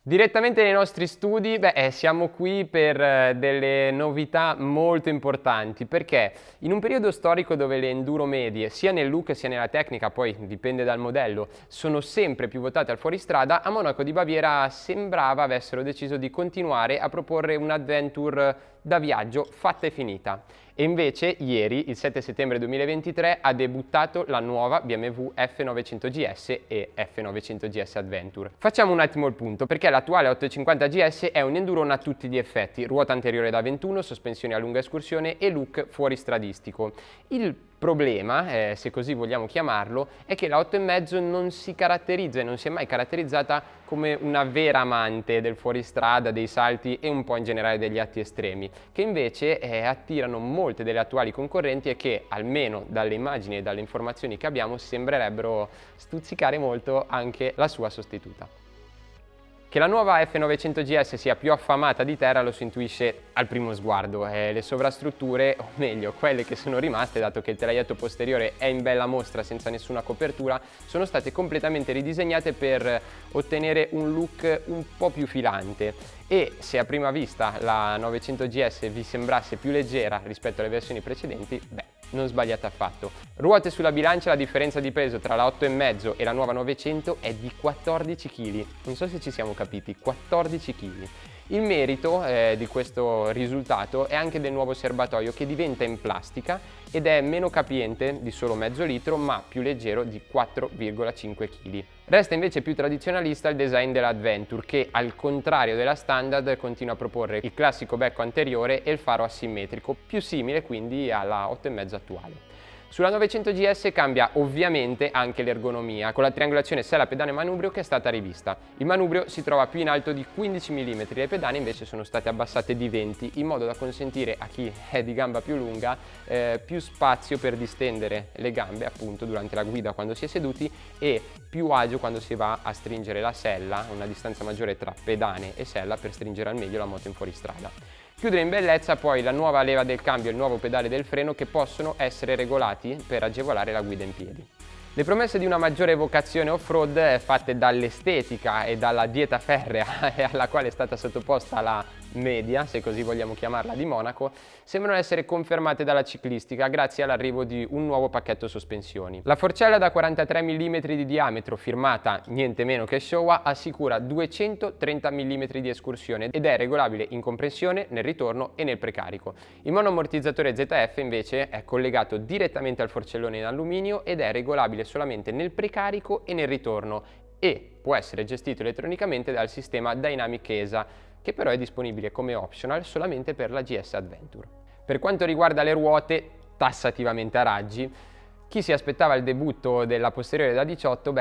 Direttamente nei nostri studi, siamo qui per delle novità molto importanti, perché in un periodo storico dove le enduro medie, sia nel look sia nella tecnica, poi dipende dal modello, sono sempre più votate al fuoristrada, a Monaco di Baviera sembrava avessero deciso di continuare a proporre un'adventure da viaggio fatta e finita. E invece ieri, il 7 settembre 2023, ha debuttato la nuova BMW F900 GS e F900 GS Adventure. Facciamo un attimo il punto, perché l'attuale 850 GS è un endurone a tutti gli effetti, ruota anteriore da 21, sospensioni a lunga escursione e look fuoristradistico. Il problema, se così vogliamo chiamarlo, è che la 8,5 non si caratterizza e non si è mai caratterizzata come una vera amante del fuoristrada, dei salti e un po' in generale degli atti estremi, che invece attirano molte delle attuali concorrenti e che, almeno dalle immagini e dalle informazioni che abbiamo, sembrerebbero stuzzicare molto anche la sua sostituta. Che la nuova F900 GS sia più affamata di terra lo si intuisce al primo sguardo. Le sovrastrutture, o meglio quelle che sono rimaste, dato che il telaietto posteriore è in bella mostra senza nessuna copertura, sono state completamente ridisegnate per ottenere un look un po' più filante. E se a prima vista la 900 GS vi sembrasse più leggera rispetto alle versioni precedenti, non sbagliate affatto. Ruote sulla bilancia, la differenza di peso tra la 8,5 e la nuova 900 è di 14 kg. Non so se ci siamo capiti, 14 kg. Il merito di questo risultato è anche del nuovo serbatoio, che diventa in plastica ed è meno capiente di solo mezzo litro, ma più leggero di 4,5 kg. Resta invece più tradizionalista il design dell'Adventure, che al contrario della standard continua a proporre il classico becco anteriore e il faro asimmetrico, più simile quindi alla 8,5 attuale. Sulla 900 GS cambia ovviamente anche l'ergonomia, con la triangolazione sella pedane manubrio che è stata rivista. Il manubrio si trova più in alto di 15 mm, le pedane invece sono state abbassate di 20, in modo da consentire a chi è di gamba più lunga più spazio per distendere le gambe appunto durante la guida quando si è seduti, e più agio quando si va a stringere la sella, una distanza maggiore tra pedane e sella per stringere al meglio la moto in fuoristrada. Chiude in bellezza poi la nuova leva del cambio e il nuovo pedale del freno, che possono essere regolati per agevolare la guida in piedi. Le promesse di una maggiore vocazione off-road, fatte dall'estetica e dalla dieta ferrea alla quale è stata sottoposta la media, se così vogliamo chiamarla, di Monaco, sembrano essere confermate dalla ciclistica grazie all'arrivo di un nuovo pacchetto sospensioni. La forcella da 43 mm di diametro, firmata niente meno che Showa, assicura 230 mm di escursione ed è regolabile in compressione, nel ritorno e nel precarico. Il monoammortizzatore ZF invece è collegato direttamente al forcellone in alluminio ed è regolabile solamente nel precarico e nel ritorno, e può essere gestito elettronicamente dal sistema Dynamic ESA, che però è disponibile come optional solamente per la GS Adventure. Per quanto riguarda le ruote, tassativamente a raggi, chi si aspettava il debutto della posteriore da 18,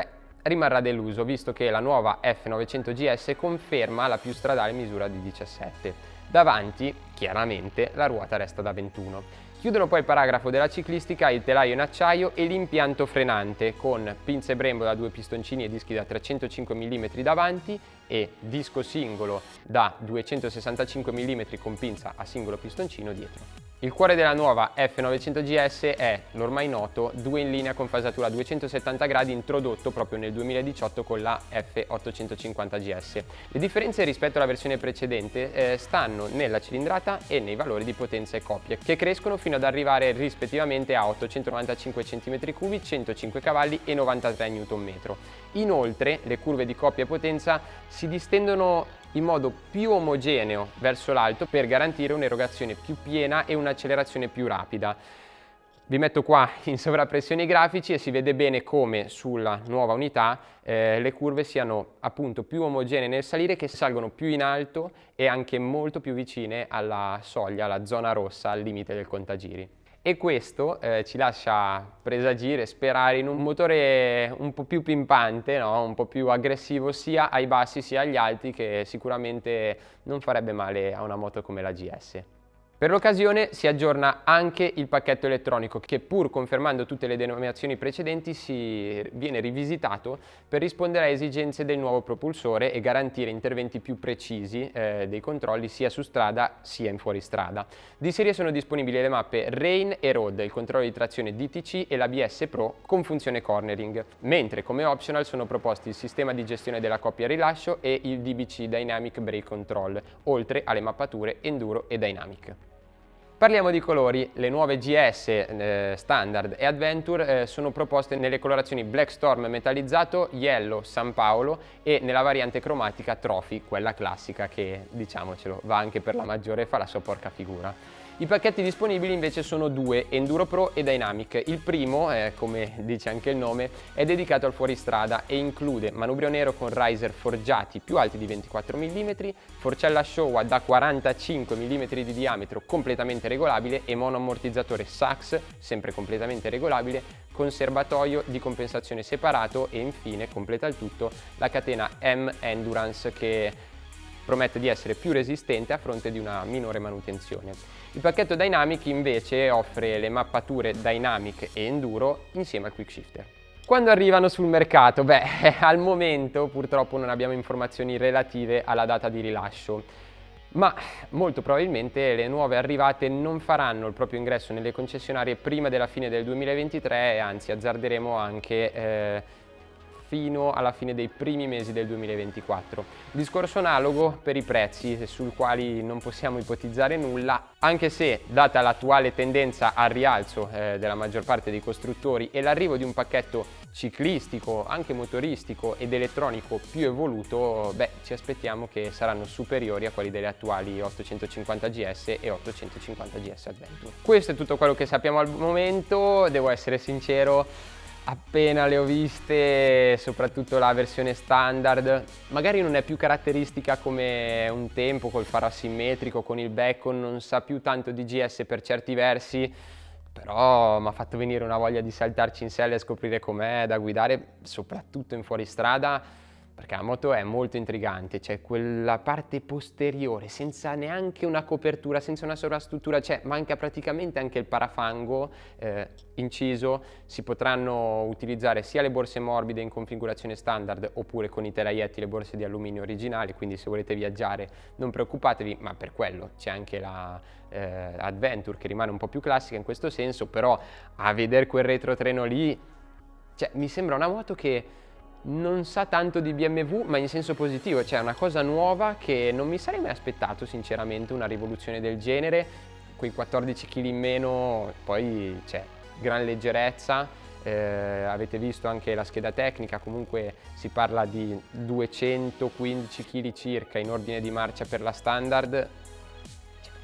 rimarrà deluso, visto che la nuova F900 GS conferma la più stradale misura di 17. Davanti, chiaramente, la ruota resta da 21. Chiudono poi il paragrafo della ciclistica il telaio in acciaio e l'impianto frenante, con pinze Brembo da 2 pistoncini e dischi da 305 mm davanti e disco singolo da 265 mm con pinza a singolo pistoncino dietro. Il cuore della nuova F900 GS è l'ormai noto 2 in linea con fasatura 270 gradi, introdotto proprio nel 2018 con la F850 GS. Le differenze rispetto alla versione precedente stanno nella cilindrata e nei valori di potenza e coppia, che crescono fino ad arrivare rispettivamente a 895 cm3, 105 cavalli e 93 Nm. Inoltre le curve di coppia e potenza si distendono in modo più omogeneo verso l'alto per garantire un'erogazione più piena e un'accelerazione più rapida. Vi metto qua in sovrappressione i grafici e si vede bene come sulla nuova unità le curve siano appunto più omogenee nel salire, che salgono più in alto e anche molto più vicine alla soglia, alla zona rossa, al limite del contagiri. E questo ci lascia presagire, sperare in un motore un po' più pimpante, no? Un po' più aggressivo sia ai bassi sia agli alti, che sicuramente non farebbe male a una moto come la GS. Per l'occasione si aggiorna anche il pacchetto elettronico che, pur confermando tutte le denominazioni precedenti, viene rivisitato per rispondere a esigenze del nuovo propulsore e garantire interventi più precisi dei controlli sia su strada sia in fuoristrada. Di serie sono disponibili le mappe Rain e Road, il controllo di trazione DTC e l'ABS Pro con funzione cornering, mentre come optional sono proposti il sistema di gestione della coppia rilascio e il DBC Dynamic Brake Control, oltre alle mappature Enduro e Dynamic. Parliamo di colori. Le nuove GS Standard e Adventure sono proposte nelle colorazioni Black Storm metallizzato, Yellow San Paolo e nella variante cromatica Trophy, quella classica che, diciamocelo, va anche per la maggiore e fa la sua porca figura. I pacchetti disponibili invece sono due, Enduro Pro e Dynamic. Il primo, come dice anche il nome, è dedicato al fuoristrada e include manubrio nero con riser forgiati più alti di 24 mm, forcella Showa da 45 mm di diametro completamente regolabile e monoammortizzatore Sachs, sempre completamente regolabile, con serbatoio di compensazione separato e infine completa il tutto la catena M Endurance che promette di essere più resistente a fronte di una minore manutenzione. Il pacchetto Dynamic invece offre le mappature Dynamic e Enduro insieme al Quick Shifter. Quando arrivano sul mercato? Al momento purtroppo non abbiamo informazioni relative alla data di rilascio, ma molto probabilmente le nuove arrivate non faranno il proprio ingresso nelle concessionarie prima della fine del 2023 e anzi azzarderemo anche fino alla fine dei primi mesi del 2024. Discorso analogo per i prezzi, sul quali non possiamo ipotizzare nulla, anche se, data l'attuale tendenza al rialzo della maggior parte dei costruttori e l'arrivo di un pacchetto ciclistico, anche motoristico ed elettronico più evoluto, ci aspettiamo che saranno superiori a quelli delle attuali 850 GS e 850 GS Adventure. Questo è tutto quello che sappiamo al momento, devo essere sincero. Appena le ho viste, soprattutto la versione standard, magari non è più caratteristica come un tempo col faro asimmetrico, con il beacon, non sa più tanto di GS per certi versi, però mi ha fatto venire una voglia di saltarci in sella e scoprire com'è da guidare, soprattutto in fuoristrada, perché la moto è molto intrigante, c'è quella parte posteriore senza neanche una copertura, senza una sovrastruttura, manca praticamente anche il parafango inciso. Si potranno utilizzare sia le borse morbide in configurazione standard oppure con i telaietti le borse di alluminio originali, quindi se volete viaggiare non preoccupatevi, ma per quello c'è anche la Adventure che rimane un po' più classica in questo senso, però a vedere quel retrotreno lì, mi sembra una moto che non sa tanto di BMW, ma in senso positivo, è una cosa nuova che non mi sarei mai aspettato sinceramente, una rivoluzione del genere, quei 14 kg in meno, poi c'è gran leggerezza, avete visto anche la scheda tecnica, comunque si parla di 215 kg circa in ordine di marcia per la standard,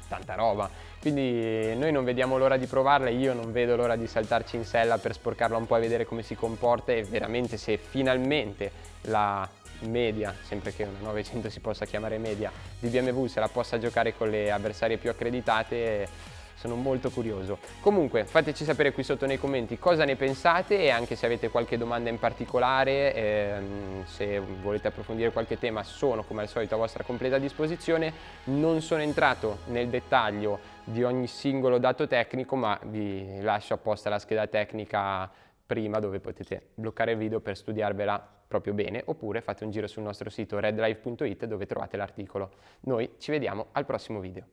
tanta roba. Quindi noi non vediamo l'ora di provarla, io non vedo l'ora di saltarci in sella per sporcarla un po' e vedere come si comporta e veramente se finalmente la media, sempre che una 900 si possa chiamare media, di BMW se la possa giocare con le avversarie più accreditate, sono molto curioso. Comunque fateci sapere qui sotto nei commenti cosa ne pensate e anche se avete qualche domanda in particolare, se volete approfondire qualche tema sono come al solito a vostra completa disposizione. Non sono entrato nel dettaglio di ogni singolo dato tecnico, ma vi lascio apposta la scheda tecnica prima dove potete bloccare il video per studiarvela proprio bene, oppure fate un giro sul nostro sito redlive.it dove trovate l'articolo. Noi ci vediamo al prossimo video.